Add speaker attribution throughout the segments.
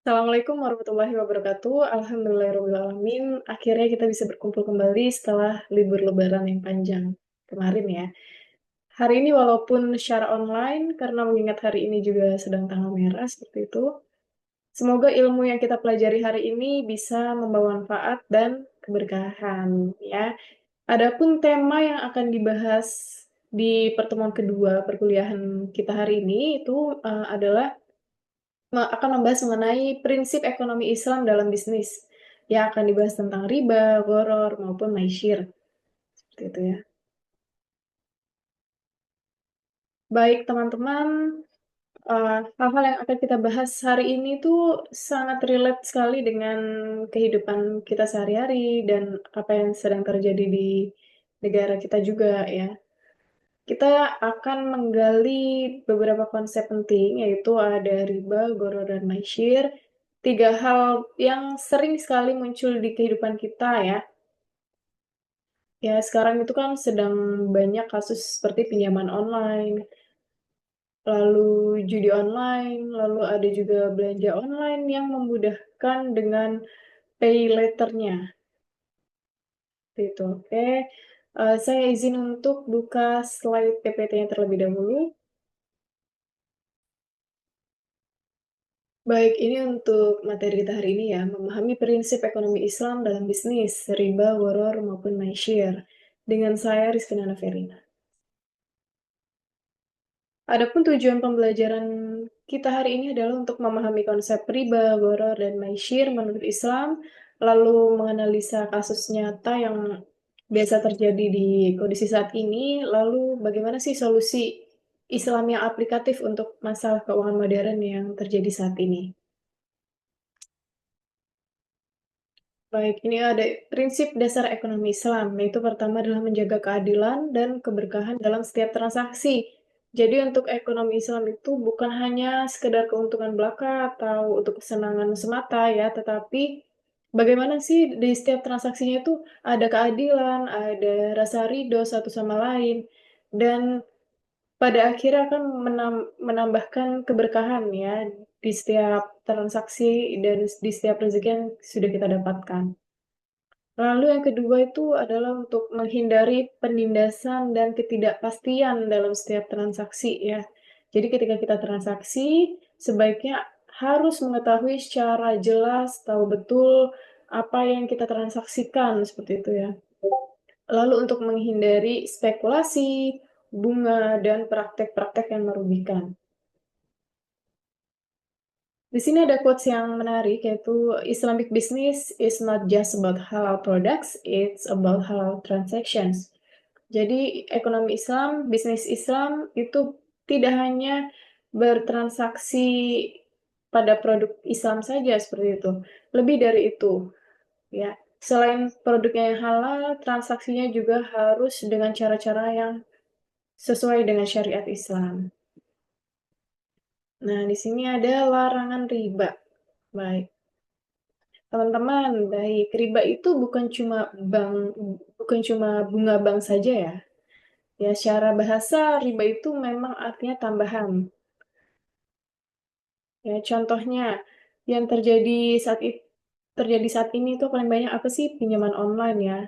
Speaker 1: Assalamualaikum warahmatullahi wabarakatuh. Alhamdulillahirrahmanirrahim. Akhirnya kita bisa berkumpul kembali setelah libur lebaran yang panjang kemarin ya. Hari ini walaupun secara online, karena mengingat hari ini juga sedang tanggal merah seperti itu, semoga ilmu yang kita pelajari hari ini bisa membawa manfaat dan keberkahan ya. Adapun tema yang akan dibahas di pertemuan kedua perkuliahan kita hari ini itu adalah akan membahas mengenai prinsip ekonomi Islam dalam bisnis. Ya, akan dibahas tentang riba, gharar, maupun maisir. Seperti itu ya. Baik, teman-teman, hal-hal yang akan kita bahas hari ini tuh sangat relate sekali dengan kehidupan kita sehari-hari dan apa yang sedang terjadi di negara kita juga ya. Kita akan menggali beberapa konsep penting, yaitu ada riba, gharar, dan maisir. Tiga hal yang sering sekali muncul di kehidupan kita ya. Ya, sekarang itu kan sedang banyak kasus seperti pinjaman online, lalu judi online, lalu ada juga belanja online yang memudahkan dengan pay later-nya. Gitu, oke. Saya izin untuk buka slide PPT-nya terlebih dahulu. Baik, ini untuk materi kita hari ini ya, memahami prinsip ekonomi Islam dalam bisnis, riba, gharar, maupun maisir. Dengan saya, Rizkyna Naferina. Adapun tujuan pembelajaran kita hari ini adalah untuk memahami konsep riba, gharar, dan maisir menurut Islam, lalu menganalisa kasus nyata yang biasa terjadi di kondisi saat ini, lalu bagaimana sih solusi Islam yang aplikatif untuk masalah keuangan modern yang terjadi saat ini. Baik, ini ada prinsip dasar ekonomi Islam, yaitu pertama adalah menjaga keadilan dan keberkahan dalam setiap transaksi. Jadi untuk ekonomi Islam itu bukan hanya sekedar keuntungan belaka atau untuk kesenangan semata ya, tetapi bagaimana sih di setiap transaksinya itu ada keadilan, ada rasa ridho satu sama lain, dan pada akhirnya akan menambahkan keberkahan ya di setiap transaksi dan di setiap rezeki yang sudah kita dapatkan. Lalu yang kedua itu adalah untuk menghindari penindasan dan ketidakpastian dalam setiap transaksi ya. Jadi ketika kita transaksi, sebaiknya harus mengetahui secara jelas, tahu betul apa yang kita transaksikan, seperti itu ya. Lalu untuk menghindari spekulasi, bunga, dan praktek-praktek yang merugikan. Di sini ada quotes yang menarik, yaitu Islamic business is not just about halal products, it's about halal transactions. Jadi ekonomi Islam, bisnis Islam itu tidak hanya bertransaksi pada produk Islam saja seperti itu. Lebih dari itu, ya. Selain produknya yang halal, transaksinya juga harus dengan cara-cara yang sesuai dengan syariat Islam. Nah, di sini ada larangan riba. Baik. Teman-teman, baik. Riba itu bukan cuma bunga bank saja ya. Ya, secara bahasa riba itu memang artinya tambahan. Ya, contohnya yang terjadi saat ini itu paling banyak apa sih? Pinjaman online ya.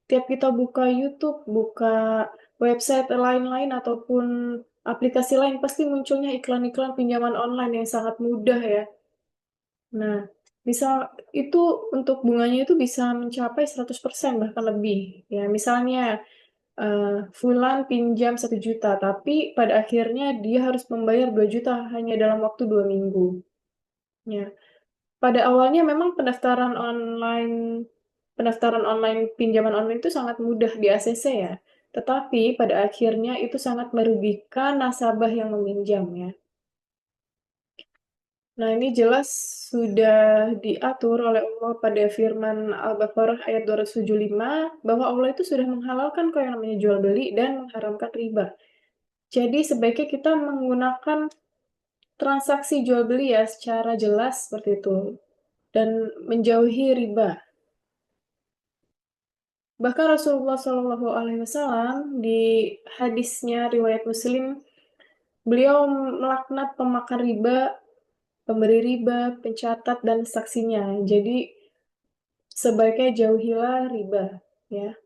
Speaker 1: Tiap kita buka YouTube, buka website lain-lain ataupun aplikasi lain pasti munculnya iklan-iklan pinjaman online yang sangat mudah ya. Nah, bisa itu untuk bunganya itu bisa mencapai 100% bahkan lebih. Ya, misalnya fulan pinjam 1 juta, tapi pada akhirnya dia harus membayar 2 juta hanya dalam waktu 2 minggu. Ya, pada awalnya memang pendaftaran online pinjaman online itu sangat mudah di ACC ya. Tetapi pada akhirnya itu sangat merugikan nasabah yang meminjam ya. Nah, ini jelas sudah diatur oleh Allah pada firman Al-Baqarah ayat 275 bahwa Allah itu sudah menghalalkan kok yang namanya jual beli dan mengharamkan riba. Jadi sebaiknya kita menggunakan transaksi jual beli ya secara jelas seperti itu dan menjauhi riba. Bahkan Rasulullah Shallallahu Alaihi Wasallam di hadisnya riwayat Muslim, beliau melaknat pemakan riba pemberi riba, pencatat, dan saksinya. Jadi sebaiknya jauhilah riba, ya.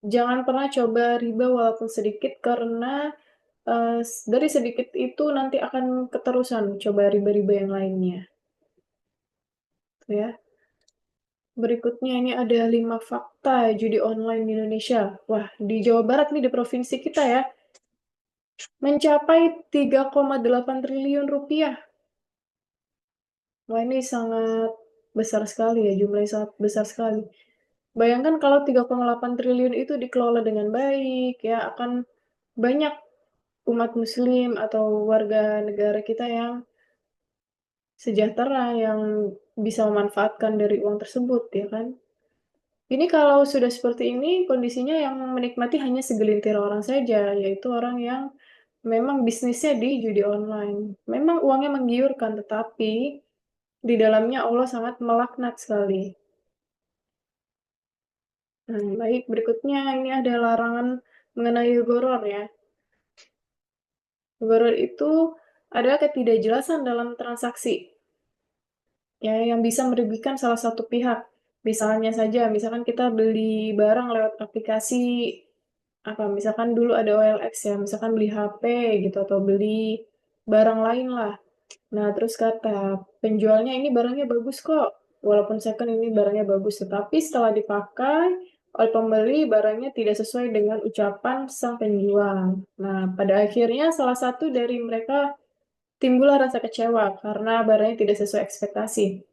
Speaker 1: Jangan pernah coba riba walaupun sedikit karena, dari sedikit itu nanti akan keterusan coba riba-riba yang lainnya, ya. Berikutnya ini ada 5 fakta judi online di Indonesia. Wah, di Jawa Barat nih, di provinsi kita ya, mencapai 3,8 triliun rupiah. Wah, ini sangat besar sekali ya, jumlahnya sangat besar sekali. Bayangkan kalau 3,8 triliun itu dikelola dengan baik, ya akan banyak umat muslim atau warga negara kita yang sejahtera, yang bisa memanfaatkan dari uang tersebut, ya kan? Ini kalau sudah seperti ini, kondisinya yang menikmati hanya segelintir orang saja, yaitu orang yang memang bisnisnya di judi online. Memang uangnya menggiurkan, tetapi di dalamnya Allah sangat melaknat sekali. Baik, berikutnya ini ada larangan mengenai gharar ya. Gharar itu adalah ketidakjelasan dalam transaksi, ya, yang bisa merugikan salah satu pihak. Misalnya saja, misalkan kita beli barang lewat aplikasi, apa, misalkan dulu ada OLX ya, misalkan beli HP gitu atau beli barang lain lah. Nah, terus kata penjualnya, "Ini barangnya bagus kok, walaupun second ini barangnya bagus." Tetapi setelah dipakai oleh pembeli, barangnya tidak sesuai dengan ucapan sang penjual. Nah, pada akhirnya salah satu dari mereka timbullah rasa kecewa karena barangnya tidak sesuai ekspektasi.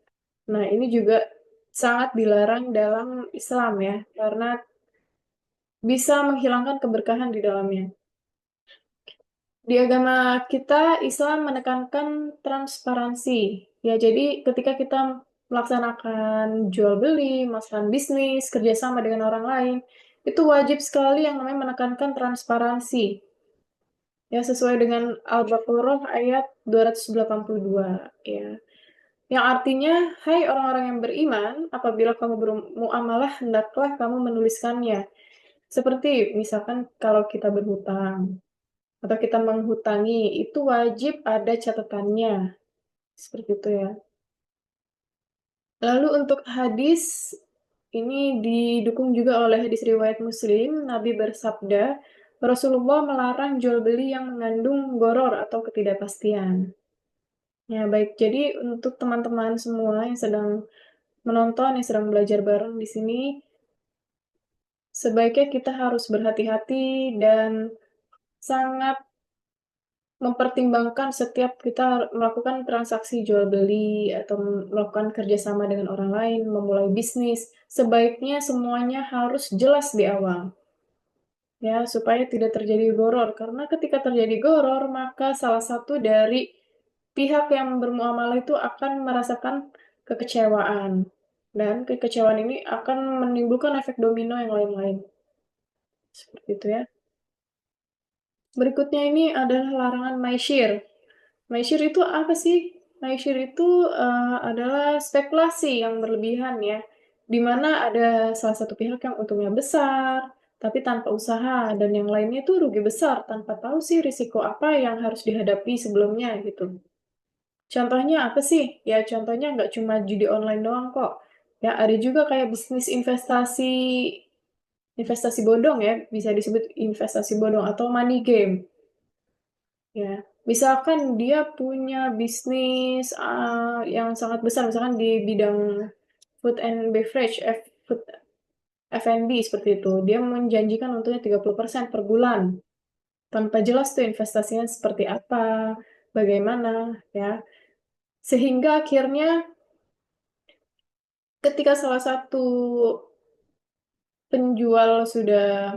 Speaker 1: Nah, ini juga sangat dilarang dalam Islam ya, karena bisa menghilangkan keberkahan di dalamnya. Di agama kita, Islam menekankan transparansi. Ya, jadi ketika kita melaksanakan jual beli, melaksanakan bisnis, kerjasama dengan orang lain, itu wajib sekali yang namanya menekankan transparansi. Ya, sesuai dengan Al-Baqarah ayat 282, ya. Yang artinya, "Hai orang-orang yang beriman, apabila kamu bermuamalah, hendaklah kamu menuliskannya." Seperti misalkan kalau kita berhutang atau kita menghutangi, itu wajib ada catatannya, seperti itu ya. Lalu untuk hadis, ini didukung juga oleh hadis riwayat Muslim, Nabi bersabda, Rasulullah melarang jual beli yang mengandung gharar atau ketidakpastian. Ya, baik. Jadi untuk teman-teman semua yang sedang menonton, yang sedang belajar bareng di sini, sebaiknya kita harus berhati-hati dan sangat mempertimbangkan setiap kita melakukan transaksi jual beli atau melakukan kerjasama dengan orang lain, memulai bisnis, sebaiknya semuanya harus jelas di awal, ya, supaya tidak terjadi gharar. Karena ketika terjadi gharar, maka salah satu dari pihak yang bermuamalah itu akan merasakan kekecewaan, dan kekecewaan ini akan menimbulkan efek domino yang lain-lain. Seperti itu ya. Berikutnya ini adalah larangan maishir. Maishir itu apa sih? Maishir itu adalah spekulasi yang berlebihan ya, di mana ada salah satu pihak yang untungnya besar, tapi tanpa usaha, dan yang lainnya itu rugi besar tanpa tahu sih risiko apa yang harus dihadapi sebelumnya gitu. Contohnya apa sih? Ya contohnya nggak cuma judi online doang kok. Ya ada juga kayak bisnis investasi investasi bodong ya, bisa disebut investasi bodong atau money game. Ya, misalkan dia punya bisnis, yang sangat besar, misalkan di bidang food and beverage, food F&B seperti itu. Dia menjanjikan untungnya 30% per bulan, tanpa jelas tuh investasinya seperti apa, bagaimana, ya. Sehingga akhirnya ketika salah satu penjual sudah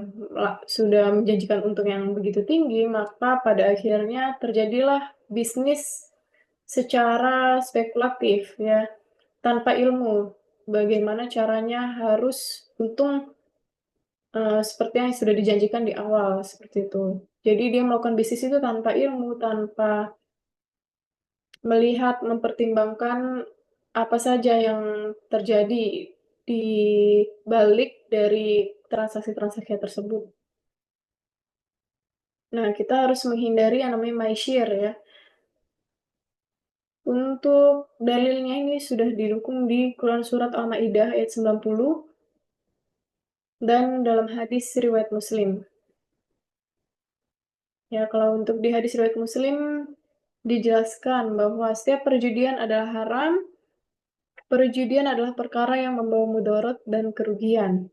Speaker 1: menjanjikan untung yang begitu tinggi, maka pada akhirnya terjadilah bisnis secara spekulatif ya, tanpa ilmu. Bagaimana caranya harus untung, seperti yang sudah dijanjikan di awal, seperti itu. Jadi dia melakukan bisnis itu tanpa ilmu, tanpa melihat, mempertimbangkan apa saja yang terjadi di balik dari transaksi-transaksi tersebut. Nah, kita harus menghindari yang namanya maishir ya. Untuk dalilnya ini sudah didukung di Quran Surat Al-Maidah ayat 90 dan dalam hadis riwayat Muslim. Ya, kalau untuk di hadis riwayat Muslim dijelaskan bahwa setiap perjudian adalah haram. Perjudian adalah perkara yang membawa mudarat dan kerugian,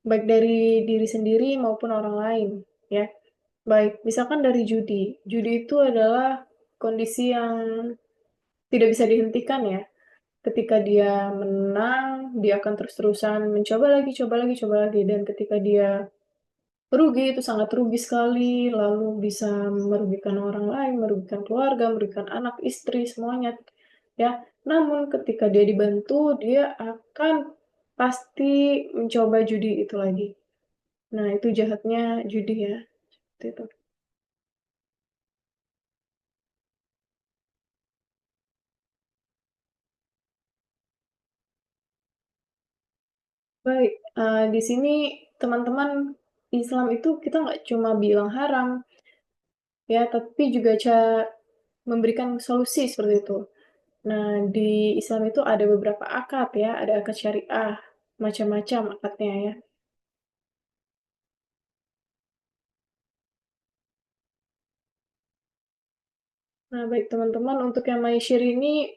Speaker 1: baik dari diri sendiri maupun orang lain, ya. Baik, misalkan dari judi. Judi itu adalah kondisi yang tidak bisa dihentikan ya. Ketika dia menang, dia akan terus-terusan mencoba lagi, coba lagi, coba lagi. Dan ketika dia rugi, itu sangat rugi sekali, lalu bisa merugikan orang lain, merugikan keluarga, merugikan anak, istri, semuanya, ya. Namun ketika dia dibantu, dia akan pasti mencoba judi itu lagi. Nah, itu jahatnya judi ya, seperti itu. Baik, di sini teman-teman, Islam itu kita nggak cuma bilang haram, ya, tapi juga memberikan solusi seperti itu. Nah, di Islam itu ada beberapa akad ya, ada akad syariah, macam-macam akadnya ya. Nah, baik teman-teman, untuk yang maishir ini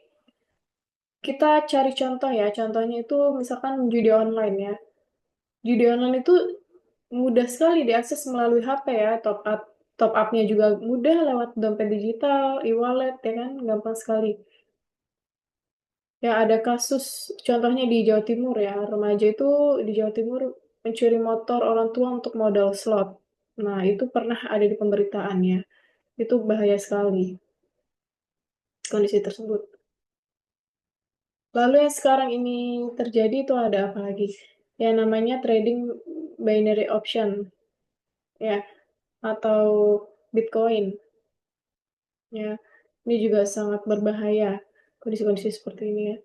Speaker 1: kita cari contoh ya. Contohnya itu misalkan judi online ya. Judi online itu mudah sekali diakses melalui HP ya, top up-nya juga mudah lewat dompet digital, e-wallet ya kan, gampang sekali. Ya ada kasus contohnya di Jawa Timur ya, remaja itu di Jawa Timur mencuri motor orang tua untuk modal slot. Nah, itu pernah ada di pemberitaan ya. Itu bahaya sekali kondisi tersebut. Lalu yang sekarang ini terjadi itu ada apa lagi? Yang namanya trading binary option ya, atau Bitcoin ya. Ini juga sangat berbahaya kondisi-kondisi seperti ini ya.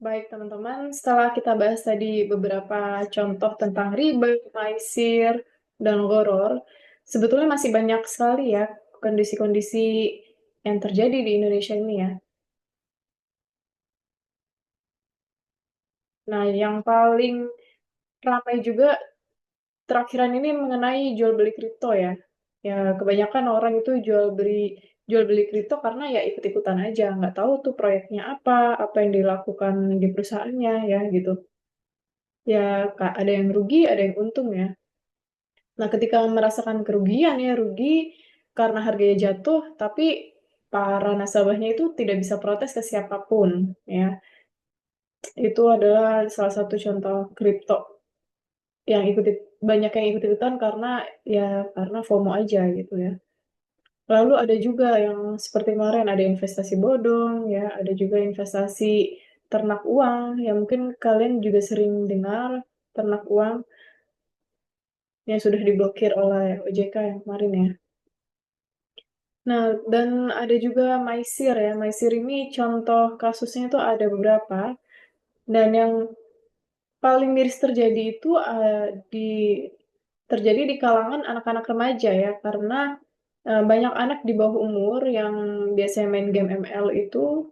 Speaker 1: Baik teman-teman, setelah kita bahas tadi beberapa contoh tentang riba, maisir, dan gharar, sebetulnya masih banyak sekali ya kondisi-kondisi yang terjadi di Indonesia ini ya. Nah, yang paling ramai juga terakhiran ini mengenai jual beli kripto ya. Ya, kebanyakan orang itu jual beli kripto karena ya ikut-ikutan aja, nggak tahu tuh proyeknya apa yang dilakukan di perusahaannya ya gitu. Ya, ada yang rugi, ada yang untung ya. Nah, ketika merasakan kerugian ya, rugi karena harganya jatuh, tapi para nasabahnya itu tidak bisa protes ke siapapun ya. Itu adalah salah satu contoh kripto yang banyak yang ikut-ikutan karena ya karena FOMO aja gitu ya. Lalu ada juga yang seperti kemarin ada investasi bodong ya, ada juga investasi ternak uang, yang mungkin kalian juga sering dengar ternak uang yang sudah diblokir oleh OJK yang kemarin ya. Nah, dan ada juga Maisir ya. Maisir ini contoh kasusnya itu ada beberapa, dan yang paling miris terjadi itu terjadi di kalangan anak-anak remaja ya, karena banyak anak di bawah umur yang biasanya main game ML itu,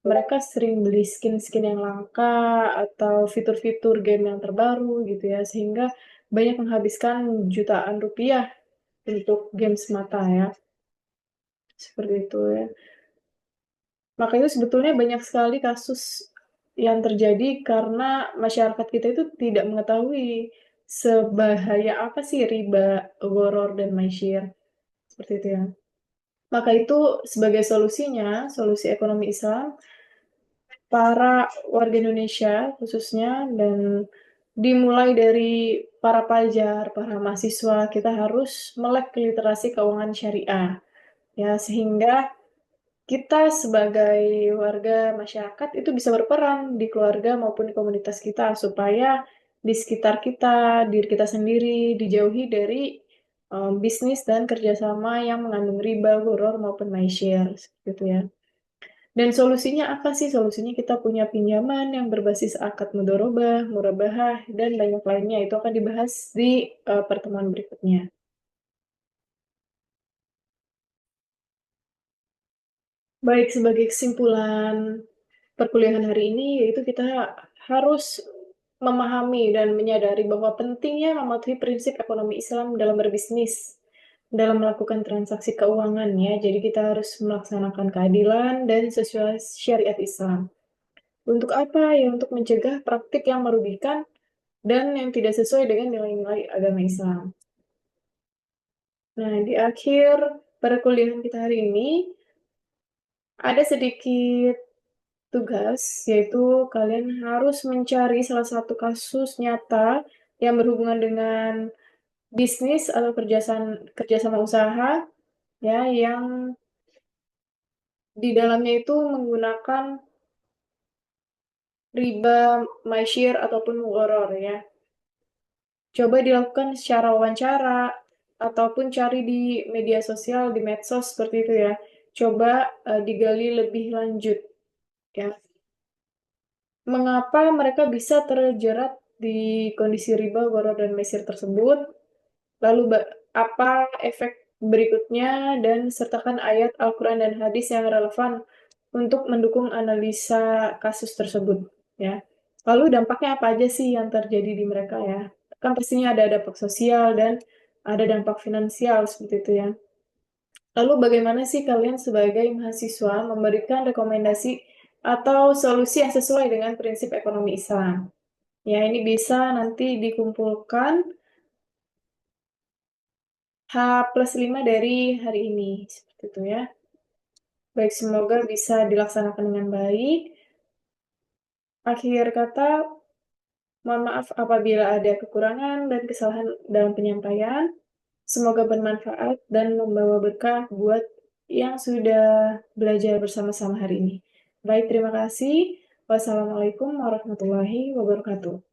Speaker 1: mereka sering beli skin-skin yang langka atau fitur-fitur game yang terbaru gitu ya, sehingga banyak menghabiskan jutaan rupiah untuk game semata ya, seperti itu ya. Makanya sebetulnya banyak sekali kasus yang terjadi karena masyarakat kita itu tidak mengetahui sebahaya apa sih riba, gharar, dan maisir. Seperti itu ya. Maka itu sebagai solusinya, solusi ekonomi Islam, para warga Indonesia khususnya, dan dimulai dari para pelajar, para mahasiswa, kita harus melek literasi keuangan syariah. Ya, sehingga kita sebagai warga masyarakat itu bisa berperan di keluarga maupun di komunitas kita supaya di sekitar kita, diri kita sendiri dijauhi dari bisnis dan kerjasama yang mengandung riba, gharar maupun maisir, gitu ya. Dan solusinya apa sih? Solusinya kita punya pinjaman yang berbasis akad mudharabah, murabahah, dan banyak lainnya. Itu akan dibahas di pertemuan berikutnya. Baik, sebagai kesimpulan perkuliahan hari ini, yaitu kita harus memahami dan menyadari bahwa pentingnya mematuhi prinsip ekonomi Islam dalam berbisnis, dalam melakukan transaksi keuangan ya. Jadi kita harus melaksanakan keadilan dan sesuai syariat Islam. Untuk apa? Ya untuk mencegah praktik yang merugikan dan yang tidak sesuai dengan nilai-nilai agama Islam. Nah, di akhir perkuliahan kita hari ini, ada sedikit tugas, yaitu kalian harus mencari salah satu kasus nyata yang berhubungan dengan bisnis atau kerjasama usaha, ya, yang di dalamnya itu menggunakan riba, maishir, ataupun mugoror, ya. Coba dilakukan secara wawancara, ataupun cari di media sosial, di medsos, seperti itu ya. Coba digali lebih lanjut, ya. Mengapa mereka bisa terjerat di kondisi riba, gharar, dan maisir tersebut? Lalu apa efek berikutnya, dan sertakan ayat Al-Quran dan hadis yang relevan untuk mendukung analisa kasus tersebut, ya. Lalu dampaknya apa aja sih yang terjadi di mereka ya? Kan pastinya ada dampak sosial dan ada dampak finansial seperti itu ya. Lalu bagaimana sih kalian sebagai mahasiswa memberikan rekomendasi atau solusi yang sesuai dengan prinsip ekonomi Islam? Ya, ini bisa nanti dikumpulkan H+5 dari hari ini, seperti itu ya. Baik, semoga bisa dilaksanakan dengan baik. Akhir kata, mohon maaf apabila ada kekurangan dan kesalahan dalam penyampaian. Semoga bermanfaat dan membawa berkah buat yang sudah belajar bersama-sama hari ini. Baik, terima kasih. Wassalamualaikum warahmatullahi wabarakatuh.